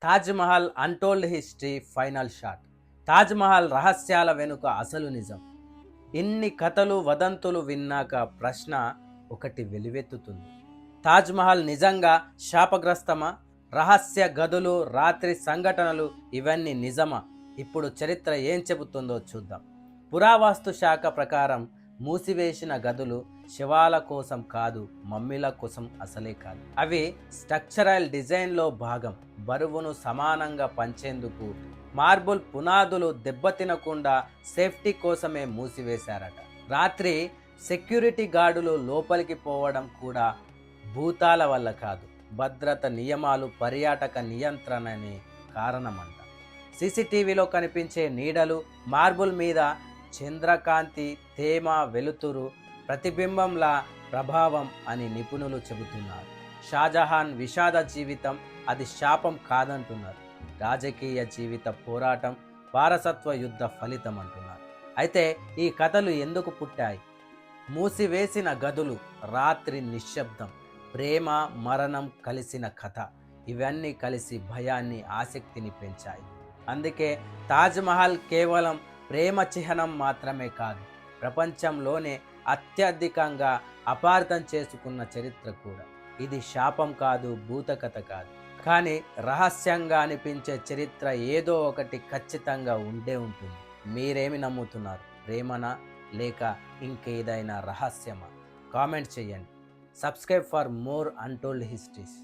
Taj Mahal untold history final shot. Taj Mahal రహస్యాల వెనుక అసలు నిజం. ఇన్ని కథలు, వదంతులు విన్నాక ప్రశ్న ఒకటి వెలువెత్తుతుంది. తాజ్‌మహల్ నిజంగా శాపగ్రస్తమా? రహస్య గదులు, రాత్రి సంఘటనలు ఇవన్నీ నిజమా? ఇప్పుడు చరిత్ర ఏం చెబుతుందో చూద్దాం. పురావస్తు శాఖ ప్రకారం మూసివేసిన గదులు శవాల కోసం కాదు, మమ్మీల కోసం అసలే కాదు. అవి స్ట్రక్చరల్ డిజైన్లో భాగం. బరువును సమానంగా పంచేందుకు మార్బుల్ పునాదులు దెబ్బతినకుండా సేఫ్టీ కోసమే మూసివేశారట. రాత్రి సెక్యూరిటీ గార్డులు లోపలికి పోవడం కూడా భూతాల వల్ల కాదు, భద్రత నియమాలు, పర్యాటక నియంత్రణనే కారణమంట. సీసీటీవీలో కనిపించే నీడలు, మార్బుల్ మీద చంద్రకాంతి, తేమ, వెలుతురు ప్రతిబింబంలా ప్రభావం అని నిపుణులు చెబుతున్నారు. షాజహాన్ విషాద జీవితం అది శాపం కాదంటున్నారు. రాజకీయ జీవిత పోరాటం వారసత్వ యుద్ధ ఫలితం అంటున్నారు. అయితే ఈ కథలు ఎందుకు పుట్టాయి? మూసివేసిన గదులు, రాత్రి నిశ్శబ్దం, ప్రేమ మరణం కలిసిన కథ, ఇవన్నీ కలిసి భయాన్ని, ఆసక్తిని పెంచాయి. అందుకే తాజ్‌మహల్ కేవలం ప్రేమ చిహ్నం మాత్రమే కాదు, ప్రపంచంలోనే అత్యధికంగా అపార్థం చేసుకున్న చరిత్ర కూడా. ఇది శాపం కాదు, భూతకథ కాదు, కానీ రహస్యంగా అనిపించే చరిత్ర ఏదో ఒకటి ఖచ్చితంగా ఉండే ఉంటుంది. మీరేమి నమ్ముతున్నారు? ప్రేమనా లేక ఇంకేదైనా రహస్యమా? కామెంట్ చేయండి. Subscribe for more untold histories.